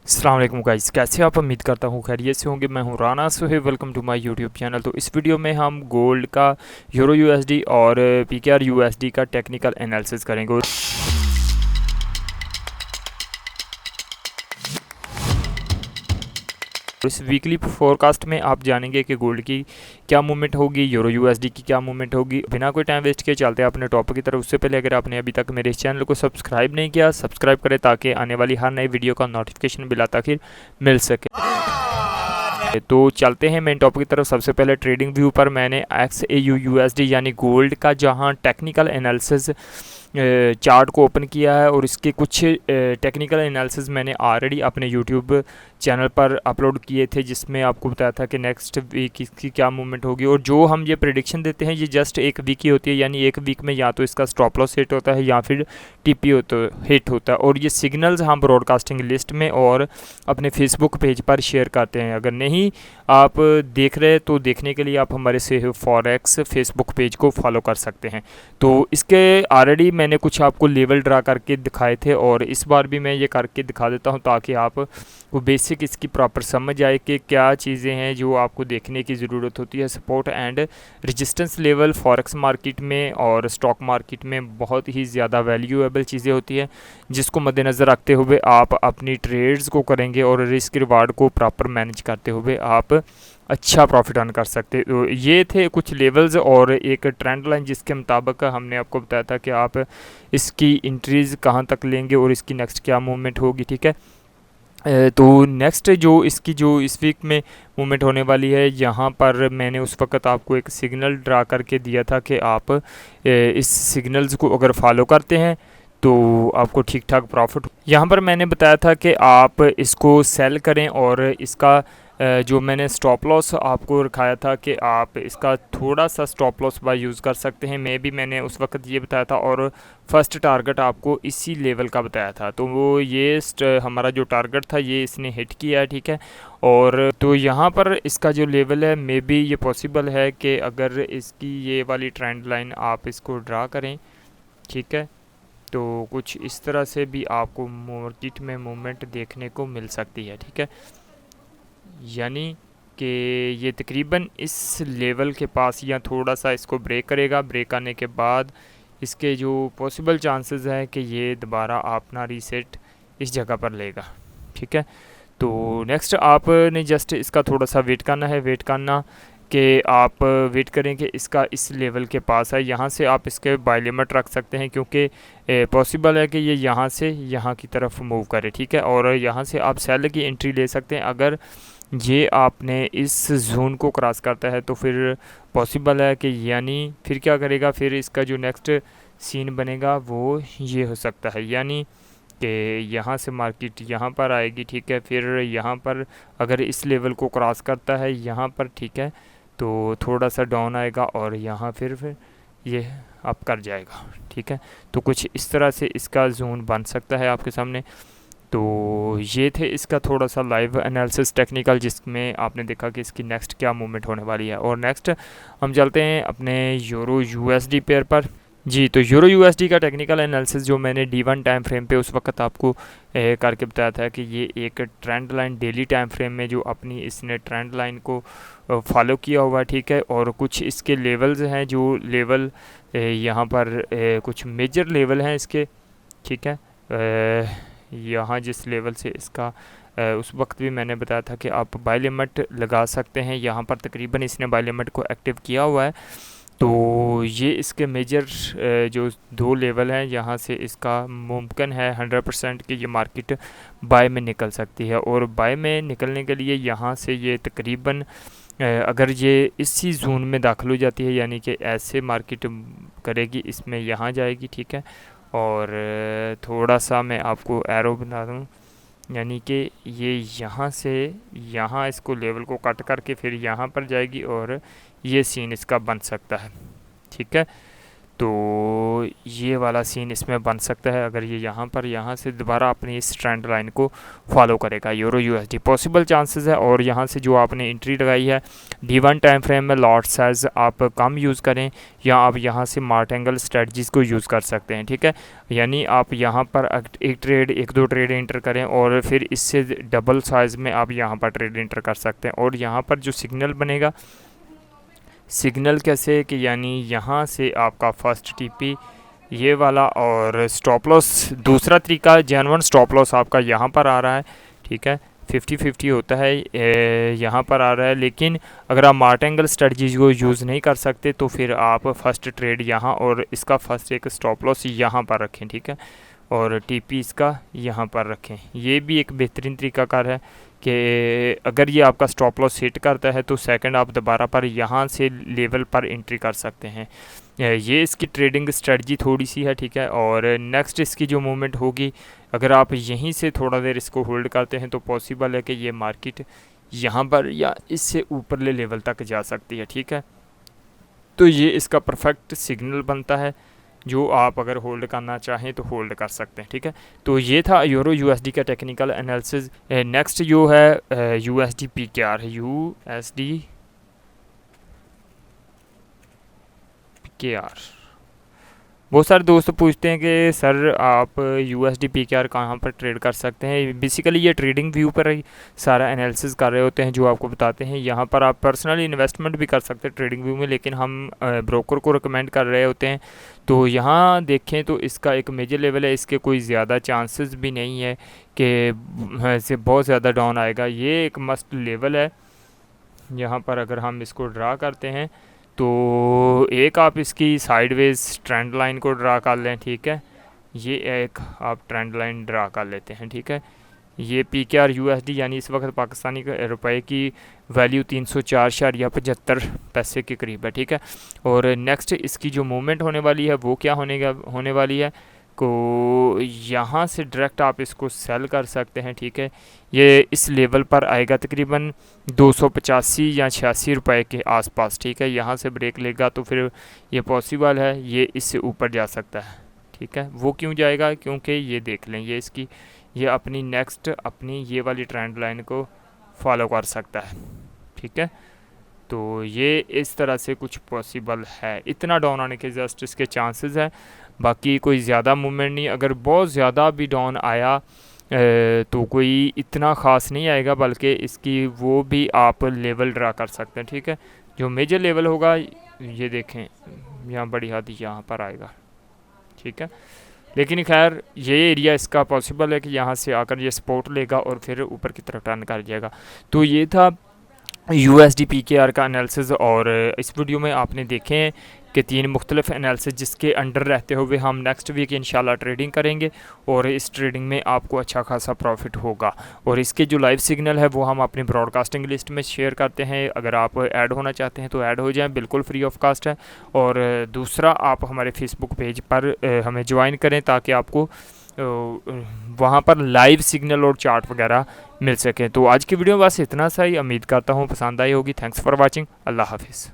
अस्सलाम वालेकुम गाइस, कैसे आप? उम्मीद करता हूँ खैरियत से होंगे। मैं हूँ Rana Sohaib, welcome to my YouTube channel. तो इस वीडियो में हम गोल्ड का यूरो यूएसडी और पीकेआर यूएसडी का टेक्निकल एनालिसिस करेंगे। इस वीकली फोरकास्ट में आप जानेंगे कि गोल्ड की क्या मूवमेंट होगी, यूरो यूएसडी की क्या मूवमेंट होगी। बिना कोई टाइम वेस्ट किए चलते हैं अपने टॉपिक की तरफ। उससे पहले अगर आपने अभी तक मेरे इस चैनल को सब्सक्राइब नहीं किया, सब्सक्राइब करें ताकि आने वाली हर नई वीडियो का नोटिफिकेशन बिला ताखिर मिल सके। तो चलते हैं मेन टॉपिक की तरफ। सबसे पहले ट्रेडिंग व्यू पर मैंने XAU USD यानी गोल्ड का जहां टेक्निकल एनालिसिस चार्ट को ओपन किया है और इसके कुछ टेक्निकल एनालिसिस मैंने ऑलरेडी अपने यूट्यूब चैनल पर अपलोड किए थे, जिसमें आपको बताया था कि नेक्स्ट वीक इसकी क्या मूवमेंट होगी। और जो हम ये प्रेडिक्शन देते हैं ये जस्ट एक वीक ही होती है, यानी एक वीक में या तो इसका स्टॉप लॉस हिट होता है या फिर TP हिट होता है। और ये सिग्नल्स हम ब्रॉडकास्टिंग लिस्ट में और अपने फेसबुक पेज पर शेयर करते हैं। अगर नहीं आप देख रहे तो देखने के लिए आप हमारे से फॉरेक्स फेसबुक पेज को फॉलो कर सकते हैं। तो इसके ऑलरेडी मैंने कुछ आपको लेवल ड्रा करके दिखाए थे और इस बार भी मैं ये करके दिखा देता हूँ ताकि आप को बेसिक इसकी प्रॉपर समझ आए कि क्या चीज़ें हैं जो आपको देखने की ज़रूरत होती है। Support and resistance level forex market में और स्टॉक मार्केट में बहुत ही ज़्यादा वैल्यूएबल चीज़ें होती हैं, जिसको मद्देनज़र रखते हुए आप अपनी ट्रेड्स को करेंगे और रिस्क रिवार्ड को प्रॉपर मैनेज करते हुए आप अच्छा प्रॉफिट अर्न कर सकते। तो ये थे कुछ लेवल्स और एक ट्रेंड लाइन जिसके मुताबिक हमने आपको बताया था कि आप इसकी इंट्रीज़ कहाँ तक लेंगे और इसकी नेक्स्ट क्या मूवमेंट होगी। ठीक है, तो नेक्स्ट जो इसकी जो इस वीक में मूवमेंट होने वाली है, यहाँ पर मैंने उस वक्त आपको एक सिग्नल ड्रा करके दिया था कि आप इस सिग्नल्स को अगर फॉलो करते हैं तो आपको ठीक ठाक प्रॉफिट। यहाँ पर मैंने बताया था कि आप इसको सेल करें और इसका जो मैंने स्टॉप लॉस आपको रखाया था कि आप इसका थोड़ा सा स्टॉप लॉस बाय यूज़ कर सकते हैं। मैंने उस वक्त ये बताया था और फर्स्ट टारगेट आपको इसी लेवल का बताया था। तो वो ये हमारा जो टारगेट था ये इसने हिट किया है। ठीक है, और तो यहाँ पर इसका जो लेवल है मे बी ये पॉसिबल है कि अगर इसकी ये वाली ट्रेंड लाइन आप इसको ड्रा करें, ठीक है, तो कुछ इस तरह से भी आपको मार्केट में मूवमेंट देखने को मिल सकती है। ठीक है, यानी कि ये तकरीबन इस लेवल के पास या थोड़ा सा इसको ब्रेक करेगा। ब्रेक आने के बाद इसके जो पॉसिबल चांसेस हैं कि ये दोबारा अपना रीसेट इस जगह पर लेगा। ठीक है, तो नेक्स्ट आपने जस्ट इसका थोड़ा सा वेट करना है। वेट करना कि आप वेट करें कि इसका इस लेवल के पास है। यहाँ से आप इसके बाय लिमिट रख सकते हैं क्योंकि पॉसिबल है कि ये यहाँ से यहाँ की तरफ मूव करे। ठीक है, और यहाँ से आप सेल की एंट्री ले सकते हैं। अगर ये आपने इस जोन को क्रॉस करता है तो फिर पॉसिबल है कि यानी फिर क्या करेगा, फिर इसका जो नेक्स्ट सीन बनेगा वो ये हो सकता है, यानी कि यहाँ से मार्केट यहाँ पर आएगी। ठीक है, फिर यहाँ पर अगर इस लेवल को क्रॉस करता है यहाँ पर, ठीक है, तो थोड़ा सा डाउन आएगा और यहाँ फिर ये अप कर जाएगा। ठीक है, तो कुछ इस तरह से इसका जोन बन सकता है आपके सामने। तो ये थे इसका थोड़ा सा लाइव एनालिसिस टेक्निकल, जिसमें आपने देखा कि इसकी नेक्स्ट क्या मूवमेंट होने वाली है। और नेक्स्ट हम चलते हैं अपने यूरो यूएसडी पेयर पर। जी, तो यूरो यूएसडी का टेक्निकल एनालिसिस जो मैंने D1 टाइम फ्रेम पे उस वक्त आपको करके बताया था कि ये एक trend line daily time frame में जो अपनी इसने ट्रेंड लाइन को फॉलो किया हुआ है। ठीक है, और कुछ इसके लेवल्स हैं जो लेवल यहाँ पर कुछ मेजर लेवल हैं इसके। ठीक है, यहाँ जिस लेवल से इसका उस वक्त भी मैंने बताया था कि आप बाय लिमिट लगा सकते हैं। यहाँ पर तकरीबन इसने बाय लिमिट को एक्टिव किया हुआ है। तो ये इसके मेजर जो दो लेवल हैं, यहाँ से इसका मुमकिन है 100% कि ये मार्केट बाय में निकल सकती है। और बाय में निकलने के लिए यहाँ से ये तकरीबन अगर ये इसी जोन में दाखिल हो जाती है, यानी कि ऐसे मार्केट करेगी, इसमें यहाँ जाएगी। ठीक है, और थोड़ा सा मैं आपको एरो बना दूँ, यानी कि ये यहाँ से यहाँ इसको लेवल को कट करके फिर यहाँ पर जाएगी और ये सीन इसका बन सकता है। ठीक है, तो ये वाला सीन इसमें बन सकता है अगर ये यहाँ से दोबारा अपनी इस ट्रेंड लाइन को फॉलो करेगा यूरो यूएसडी, पॉसिबल चांसेस है। और यहाँ से जो आपने एंट्री लगाई है D1 टाइम फ्रेम में लॉट साइज आप कम यूज़ करें, या आप यहाँ से मार्ट एंगल स्ट्रेटजीज़ को यूज़ कर सकते हैं, ठीक है। यानी आप यहाँ पर एक दो ट्रेड एंटर करें और फिर इससे डबल साइज़ में आप यहाँ पर ट्रेड एंटर कर सकते हैं। और यहाँ पर जो सिग्नल बनेगा, सिग्नल कैसे कि यानी यहाँ से आपका फर्स्ट टीपी ये वाला, और स्टॉप लॉस दूसरा तरीका जेन्युइन स्टॉप लॉस आपका यहाँ पर आ रहा है, ठीक है। 50-50 होता है, यहाँ पर आ रहा है। लेकिन अगर आप मार्ट एंगल स्ट्रेटजी को यूज़ नहीं कर सकते तो फिर आप फर्स्ट ट्रेड यहाँ और इसका फर्स्ट एक स्टॉप लॉस यहाँ पर रखें, ठीक है। और टीपी इसका यहाँ पर रखें। ये भी एक बेहतरीन तरीकाकार है कि अगर ये आपका स्टॉप लॉस हिट करता है तो सेकंड आप दोबारा पर यहाँ से लेवल पर एंट्री कर सकते हैं। ये इसकी ट्रेडिंग स्ट्रेटजी थोड़ी सी है, ठीक है। और नेक्स्ट इसकी जो मूवमेंट होगी, अगर आप यहीं से थोड़ा देर इसको होल्ड करते हैं तो पॉसिबल है कि ये मार्केट यहाँ पर या इससे ऊपरले लेवल तक जा सकती है, ठीक है। तो ये इसका परफेक्ट सिग्नल बनता है जो आप अगर होल्ड करना चाहें तो होल्ड कर सकते हैं, ठीक है। तो ये था यूरो यूएसडी का टेक्निकल एनालिसिस। नेक्स्ट जो है यूएसडी पीकेआर है, यूएसडी पीकेआर। बहुत सारे दोस्त पूछते हैं कि सर आप यूएसडी पीकेआर कहाँ पर ट्रेड कर सकते हैं। बेसिकली ये ट्रेडिंग व्यू पर ही सारा एनालिसिस कर रहे होते हैं जो आपको बताते हैं। यहाँ पर आप पर्सनली इन्वेस्टमेंट भी कर सकते हैं ट्रेडिंग व्यू में, लेकिन हम ब्रोकर को रिकमेंड कर रहे होते हैं। तो यहाँ देखें तो इसका एक मेजर लेवल है, इसके कोई ज़्यादा चांसेस भी नहीं है कि ऐसे बहुत ज़्यादा डाउन आएगा। ये एक मस्ट लेवल है। यहाँ पर अगर हम इसको ड्रा करते हैं तो एक आप इसकी साइडवेज ट्रेंड लाइन को ड्रा कर लें, ठीक है। ये एक आप ट्रेंड लाइन ड्रा कर लेते हैं, ठीक है। ये पीकेआर यूएसडी यानी इस वक्त पाकिस्तानी रुपए की वैल्यू 304.75 पैसे के करीब है, ठीक है। और नेक्स्ट इसकी जो मूवमेंट होने वाली है वो क्या होने वाली है को यहाँ से डायरेक्ट आप इसको सेल कर सकते हैं, ठीक है। ये इस लेवल पर आएगा तकरीबन 285 या 86 रुपए के आसपास, ठीक है। यहाँ से ब्रेक लेगा तो फिर ये पॉसिबल है ये इससे ऊपर जा सकता है, ठीक है। वो क्यों जाएगा, क्योंकि ये देख लें ये अपनी नेक्स्ट अपनी ये वाली ट्रेंड लाइन को फॉलो कर सकता है, ठीक है। तो ये इस तरह से कुछ पॉसिबल है, इतना डाउन आने के जस्ट इसके चांसेस है, बाकी कोई ज़्यादा मूवमेंट नहीं। अगर बहुत ज़्यादा भी डाउन आया तो कोई इतना ख़ास नहीं आएगा, बल्कि इसकी वो भी आप लेवल ड्रा कर सकते हैं, ठीक है। जो मेजर लेवल होगा ये देखें यहाँ बड़ी हद यहाँ पर आएगा, ठीक है। लेकिन खैर ये एरिया इसका पॉसिबल है कि यहाँ से आकर ये सपोर्ट लेगा और फिर ऊपर की तरफ टर्न कर जाएगा। तो ये था यूएसडी पीकेआर का एनालिसिस। और इस वीडियो में आपने देखे कि 3 मुख्तलिफ एनालिसिस जिसके अंडर रहते हुए हम नेक्स्ट वीक इंशाल्लाह ट्रेडिंग करेंगे और इस ट्रेडिंग में आपको अच्छा खासा प्रॉफिट होगा। और इसके जो लाइव सिग्नल है वो हम अपनी ब्रॉडकास्टिंग लिस्ट में शेयर करते हैं। अगर आप ऐड होना चाहते हैं तो ऐड हो जाएं, बिल्कुल फ्री ऑफ कास्ट है। और दूसरा आप हमारे फेसबुक पेज पर हमें ज्वाइन करें ताकि आपको वहाँ पर लाइव सिग्नल और चार्ट वगैरह मिल सके। तो आज की वीडियो बस इतना सा ही, उम्मीद करता हूँ पसंद आई होगी। Thanks for watching. अल्लाह हाफिज़।